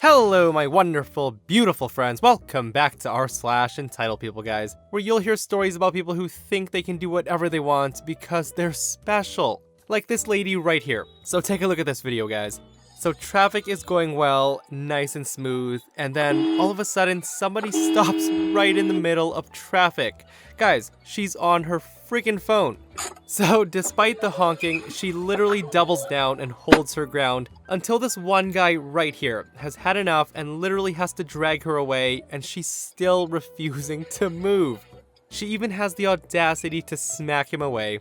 Hello, my wonderful, beautiful friends. Welcome back to r/EntitledPeople, guys, where you'll hear stories about people who think they can do whatever they want because they're special. Like this lady right here. So take a look at this video, guys. So traffic is going well, nice and smooth, and then all of a sudden somebody stops right in the middle of traffic. Guys, she's on her freaking phone. So despite the honking, she literally doubles down and holds her ground until this one guy right here has had enough and literally has to drag her away, and she's still refusing to move. She even has the audacity to smack him away.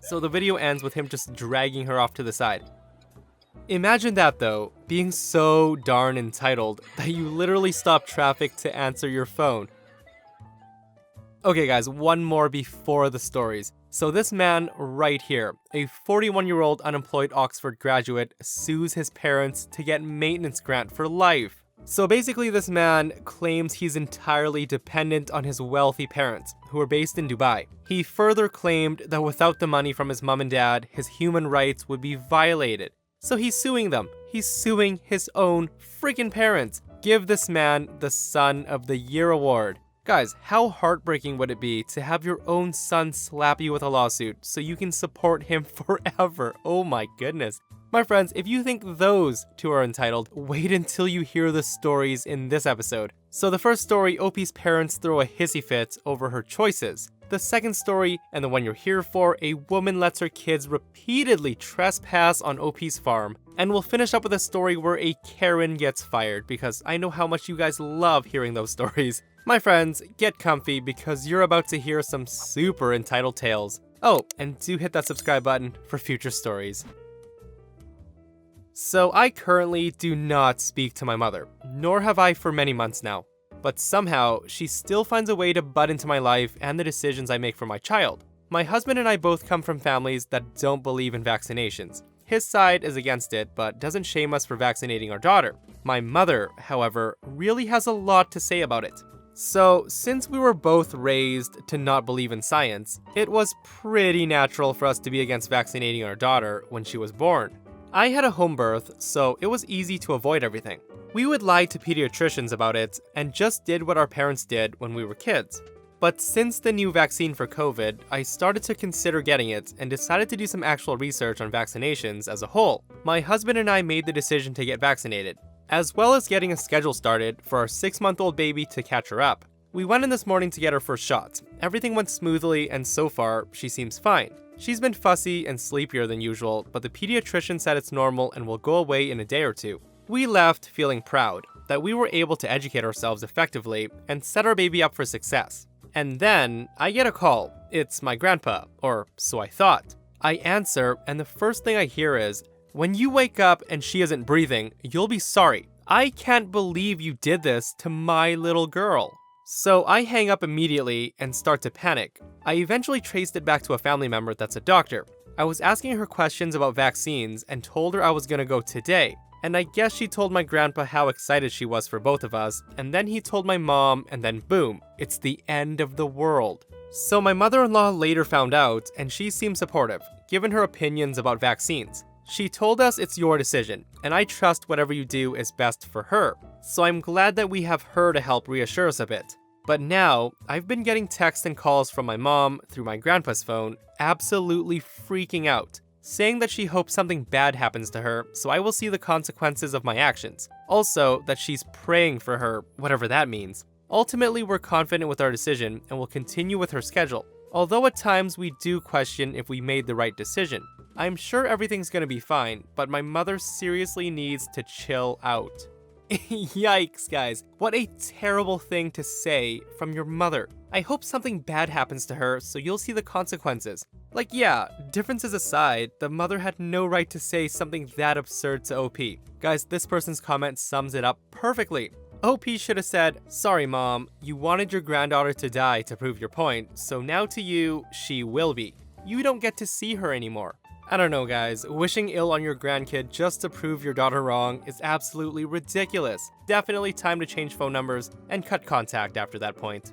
So the video ends with him just dragging her off to the side. Imagine that though, being so darn entitled that you literally stop traffic to answer your phone. Okay guys, one more before the stories. So this man right here, a 41-year-old unemployed Oxford graduate, sues his parents to get maintenance grant for life. So basically this man claims he's entirely dependent on his wealthy parents, who are based in Dubai. He further claimed that without the money from his mom and dad, his human rights would be violated. So he's suing them. He's suing his own freaking parents. Give this man the Son of the Year award. Guys, how heartbreaking would it be to have your own son slap you with a lawsuit so you can support him forever? Oh my goodness. My friends, if you think those two are entitled, wait until you hear the stories in this episode. So the first story, OP's parents throw a hissy fit over her choices. The second story, and the one you're here for, a woman lets her kids repeatedly trespass on OP's farm. And we'll finish up with a story where a Karen gets fired, because I know how much you guys love hearing those stories. My friends, get comfy because you're about to hear some super entitled tales. Oh, and do hit that subscribe button for future stories. So I currently do not speak to my mother, nor have I for many months now. But somehow, she still finds a way to butt into my life and the decisions I make for my child. My husband and I both come from families that don't believe in vaccinations. His side is against it, but doesn't shame us for vaccinating our daughter. My mother, however, really has a lot to say about it. So, since we were both raised to not believe in science, it was pretty natural for us to be against vaccinating our daughter when she was born. I had a home birth, so it was easy to avoid everything. We would lie to pediatricians about it and just did what our parents did when we were kids. But since the new vaccine for COVID, I started to consider getting it and decided to do some actual research on vaccinations as a whole. My husband and I made the decision to get vaccinated, as well as getting a schedule started for our 6-month-old baby to catch her up. We went in this morning to get her first shot. Everything went smoothly, and so far, she seems fine. She's been fussy and sleepier than usual, but the pediatrician said it's normal and will go away in a day or two. We left feeling proud that we were able to educate ourselves effectively and set our baby up for success. And then I get a call. It's my grandpa, or so I thought. I answer, and the first thing I hear is, "When you wake up and she isn't breathing, you'll be sorry. I can't believe you did this to my little girl." So I hang up immediately and start to panic. I eventually traced it back to a family member that's a doctor. I was asking her questions about vaccines and told her I was gonna go today. And I guess she told my grandpa how excited she was for both of us, and then he told my mom, and then boom, it's the end of the world. So my mother-in-law later found out, and she seemed supportive, given her opinions about vaccines. She told us it's your decision, and I trust whatever you do is best for her. So I'm glad that we have her to help reassure us a bit. But now, I've been getting texts and calls from my mom through my grandpa's phone, absolutely freaking out, saying that she hopes something bad happens to her, so I will see the consequences of my actions. Also, that she's praying for her, whatever that means. Ultimately, we're confident with our decision and will continue with her schedule. Although at times we do question if we made the right decision. I'm sure everything's gonna be fine, but my mother seriously needs to chill out. Yikes, guys. What a terrible thing to say from your mother. I hope something bad happens to her so you'll see the consequences. Like, yeah, differences aside, the mother had no right to say something that absurd to OP. Guys, this person's comment sums it up perfectly. OP should have said, "Sorry mom, you wanted your granddaughter to die to prove your point, so now to you, she will be. You don't get to see her anymore." I don't know guys, wishing ill on your grandkid just to prove your daughter wrong is absolutely ridiculous. Definitely time to change phone numbers and cut contact after that point.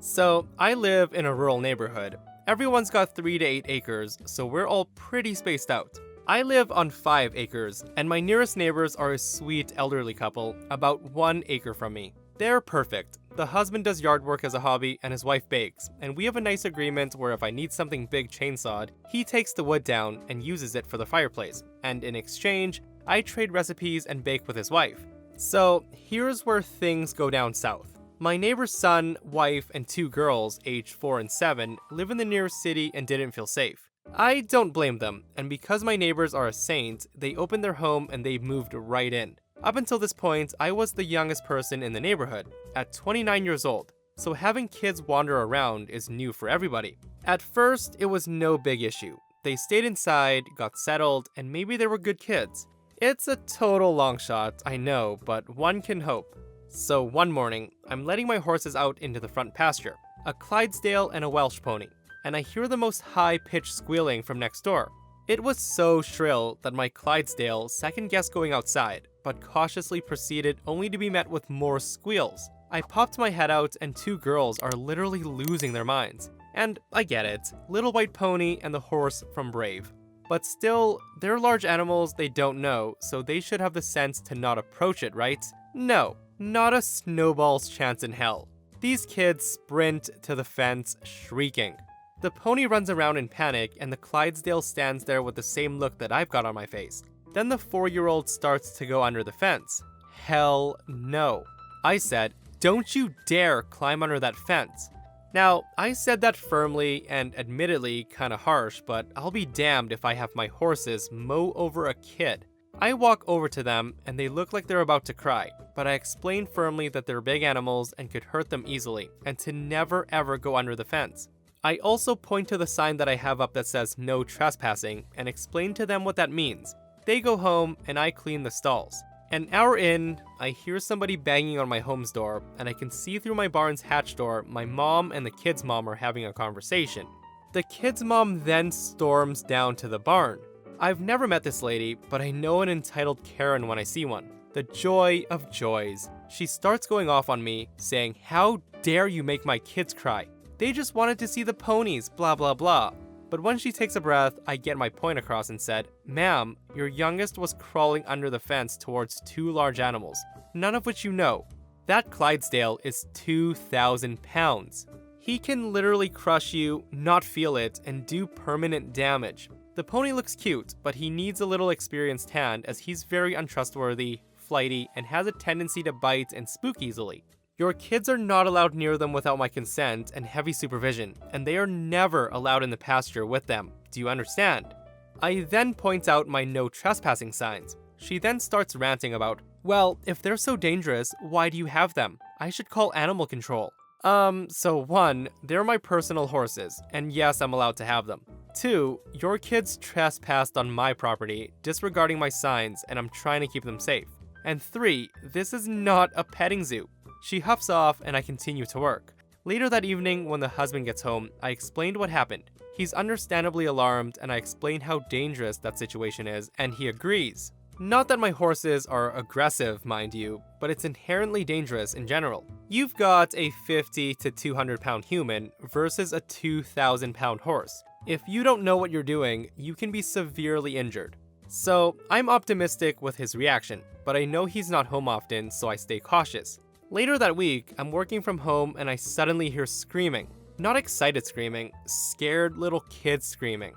So, I live in a rural neighborhood. Everyone's got 3 to 8 acres, so we're all pretty spaced out. I live on 5 acres, and my nearest neighbors are a sweet elderly couple, about 1 acre from me. They're perfect. The husband does yard work as a hobby and his wife bakes, and we have a nice agreement where if I need something big chainsawed, he takes the wood down and uses it for the fireplace, and in exchange, I trade recipes and bake with his wife. So here's where things go down south. My neighbor's son, wife, and 2 girls, aged 4 and 7, live in the nearest city and didn't feel safe. I don't blame them, and because my neighbors are a saint, they opened their home and they moved right in. Up until this point, I was the youngest person in the neighborhood, at 29 years old, so having kids wander around is new for everybody. At first, it was no big issue. They stayed inside, got settled, and maybe they were good kids. It's a total long shot, I know, but one can hope. So one morning, I'm letting my horses out into the front pasture, a Clydesdale and a Welsh pony, and I hear the most high-pitched squealing from next door. It was so shrill that my Clydesdale second-guessed going outside, but cautiously proceeded only to be met with more squeals. I popped my head out and 2 girls are literally losing their minds. And I get it, Little White Pony and the horse from Brave. But still, they're large animals they don't know, so they should have the sense to not approach it, right? No, not a snowball's chance in hell. These kids sprint to the fence, shrieking. The pony runs around in panic, and the Clydesdale stands there with the same look that I've got on my face. Then the 4-year-old starts to go under the fence. Hell no. I said, "Don't you dare climb under that fence." Now, I said that firmly and admittedly kinda harsh, but I'll be damned if I have my horses mow over a kid. I walk over to them, and they look like they're about to cry, but I explain firmly that they're big animals and could hurt them easily, and to never ever go under the fence. I also point to the sign that I have up that says "No trespassing" and explain to them what that means. They go home, and I clean the stalls. An hour in, I hear somebody banging on my home's door, and I can see through my barn's hatch door my mom and the kid's mom are having a conversation. The kid's mom then storms down to the barn. I've never met this lady, but I know an entitled Karen when I see one. The joy of joys. She starts going off on me, saying, "How dare you make my kids cry? They just wanted to see the ponies, blah blah blah." But when she takes a breath, I get my point across and said, "Ma'am, your youngest was crawling under the fence towards 2 large animals, none of which you know. That Clydesdale is 2,000 pounds. He can literally crush you, not feel it, and do permanent damage. The pony looks cute, but he needs a little experienced hand as he's very untrustworthy, flighty, and has a tendency to bite and spook easily. Your kids are not allowed near them without my consent and heavy supervision, and they are never allowed in the pasture with them. Do you understand?" I then point out my no trespassing signs. She then starts ranting about, "Well, if they're so dangerous, why do you have them? I should call animal control." So 1, they're my personal horses, and yes, I'm allowed to have them. 2, your kids trespassed on my property, disregarding my signs, and I'm trying to keep them safe. And 3, this is not a petting zoo. She huffs off, and I continue to work. Later that evening, when the husband gets home, I explained what happened. He's understandably alarmed, and I explain how dangerous that situation is, and he agrees. Not that my horses are aggressive, mind you, but it's inherently dangerous in general. You've got a 50 to 200 pound human versus a 2,000 pound horse. If you don't know what you're doing, you can be severely injured. So I'm optimistic with his reaction, but I know he's not home often, so I stay cautious. Later that week, I'm working from home and I suddenly hear screaming. Not excited screaming, scared little kids screaming.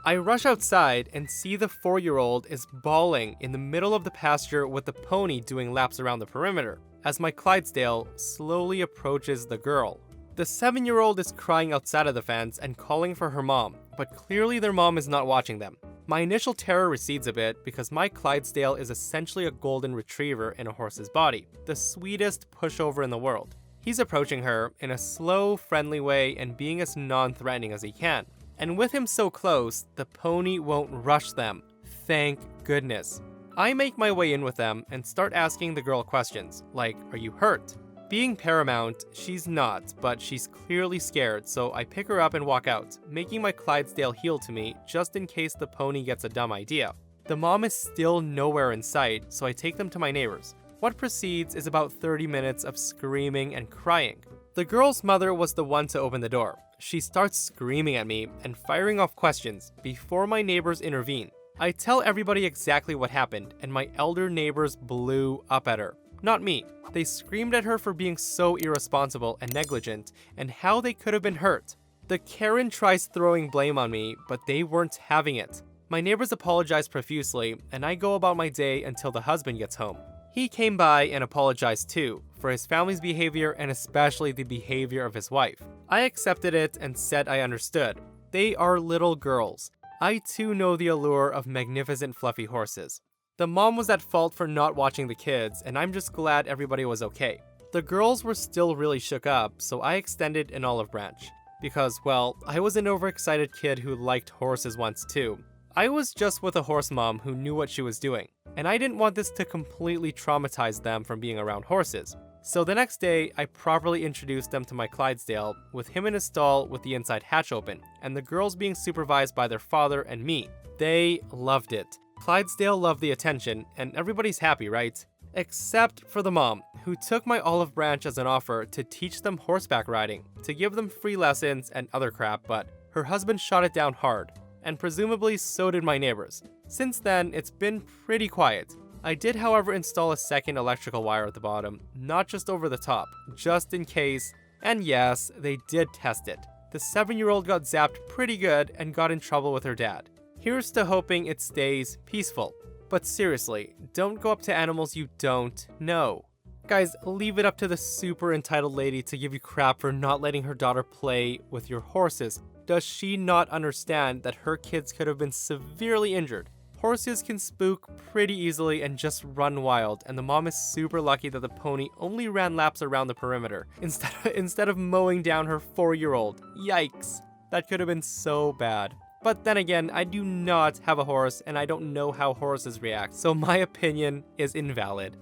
I rush outside and see the 4-year-old is bawling in the middle of the pasture with the pony doing laps around the perimeter, as my Clydesdale slowly approaches the girl. The 7-year-old is crying outside of the fence and calling for her mom, but clearly their mom is not watching them. My initial terror recedes a bit because my Clydesdale is essentially a golden retriever in a horse's body, the sweetest pushover in the world. He's approaching her in a slow, friendly way and being as non-threatening as he can. And with him so close, the pony won't rush them. Thank goodness. I make my way in with them and start asking the girl questions, like, "Are you hurt?" Being paramount, she's not, but she's clearly scared, so I pick her up and walk out, making my Clydesdale heel to me just in case the pony gets a dumb idea. The mom is still nowhere in sight, so I take them to my neighbors. What proceeds is about 30 minutes of screaming and crying. The girl's mother was the one to open the door. She starts screaming at me and firing off questions before my neighbors intervene. I tell everybody exactly what happened, and my elder neighbors blew up at her. Not me. They screamed at her for being so irresponsible and negligent, and how they could have been hurt. The Karen tries throwing blame on me, but they weren't having it. My neighbors apologize profusely, and I go about my day until the husband gets home. He came by and apologized too, for his family's behavior and especially the behavior of his wife. I accepted it and said I understood. They are little girls. I too know the allure of magnificent fluffy horses. The mom was at fault for not watching the kids, and I'm just glad everybody was okay. The girls were still really shook up, so I extended an olive branch. Because, well, I was an overexcited kid who liked horses once too. I was just with a horse mom who knew what she was doing, and I didn't want this to completely traumatize them from being around horses. So the next day, I properly introduced them to my Clydesdale, with him in his stall with the inside hatch open, and the girls being supervised by their father and me. They loved it. Clydesdale loved the attention, and everybody's happy, right? Except for the mom, who took my olive branch as an offer to teach them horseback riding, to give them free lessons and other crap, but her husband shot it down hard, and presumably so did my neighbors. Since then, it's been pretty quiet. I did, however, install a second electrical wire at the bottom, not just over the top, just in case, and yes, they did test it. The 7-year-old got zapped pretty good and got in trouble with her dad. Here's to hoping it stays peaceful. But seriously, don't go up to animals you don't know. Guys, leave it up to the super entitled lady to give you crap for not letting her daughter play with your horses. Does she not understand that her kids could have been severely injured? Horses can spook pretty easily and just run wild, and the mom is super lucky that the pony only ran laps around the perimeter instead of mowing down her 4-year-old. Yikes. That could have been so bad. But then again, I do not have a horse and I don't know how horses react, so my opinion is invalid.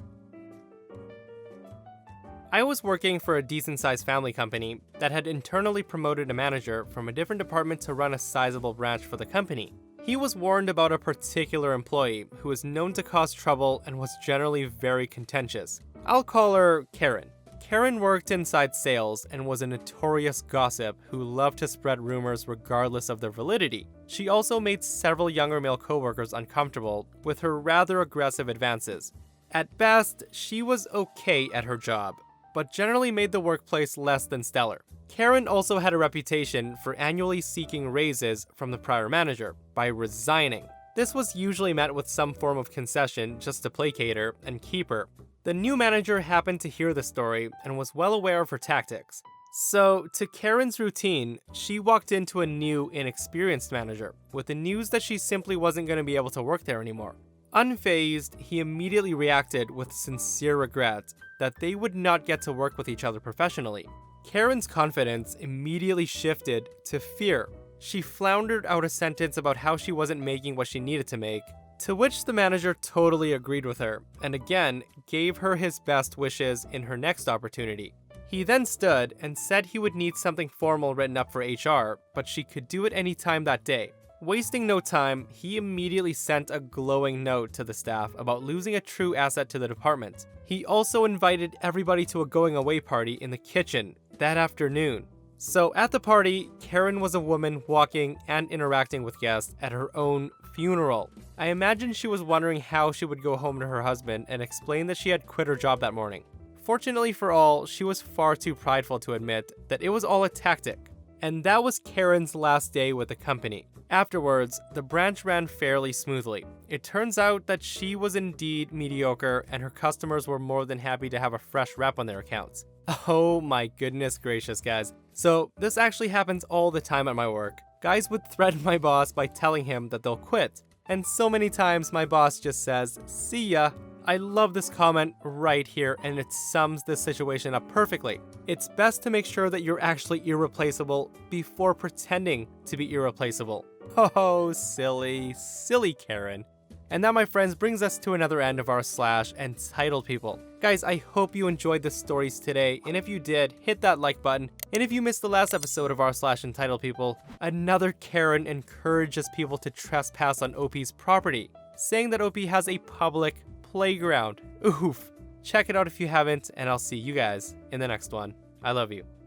I was working for a decent-sized family company that had internally promoted a manager from a different department to run a sizable branch for the company. He was warned about a particular employee who was known to cause trouble and was generally very contentious. I'll call her Karen. Karen worked inside sales and was a notorious gossip who loved to spread rumors regardless of their validity. She also made several younger male coworkers uncomfortable with her rather aggressive advances. At best, she was okay at her job, but generally made the workplace less than stellar. Karen also had a reputation for annually seeking raises from the prior manager by resigning. This was usually met with some form of concession just to placate her and keep her. The new manager happened to hear the story and was well aware of her tactics. So, to Karen's routine, she walked into a new, inexperienced manager with the news that she simply wasn't going to be able to work there anymore. Unfazed, he immediately reacted with sincere regret that they would not get to work with each other professionally. Karen's confidence immediately shifted to fear. She floundered out a sentence about how she wasn't making what she needed to make, to which the manager totally agreed with her, and again gave her his best wishes in her next opportunity. He then stood and said he would need something formal written up for HR, but she could do it anytime that day. Wasting no time, he immediately sent a glowing note to the staff about losing a true asset to the department. He also invited everybody to a going-away party in the kitchen that afternoon. So at the party, Karen was a woman walking and interacting with guests at her own funeral. I imagine she was wondering how she would go home to her husband and explain that she had quit her job that morning. Fortunately for all, she was far too prideful to admit that it was all a tactic. And that was Karen's last day with the company. Afterwards, the branch ran fairly smoothly. It turns out that she was indeed mediocre and her customers were more than happy to have a fresh rep on their accounts. Oh my goodness gracious, guys. So this actually happens all the time at my work. Guys would threaten my boss by telling him that they'll quit. And so many times my boss just says, "See ya." I love this comment right here, and it sums this situation up perfectly. It's best to make sure that you're actually irreplaceable before pretending to be irreplaceable. Oh, silly, silly Karen. And that, my friends, brings us to another end of our slash entitled people. Guys, I hope you enjoyed the stories today, and if you did, hit that like button. And if you missed the last episode of our slash entitled people, another Karen encourages people to trespass on OP's property, saying that OP has a public playground. Oof. Check it out if you haven't, and I'll see you guys in the next one. I love you.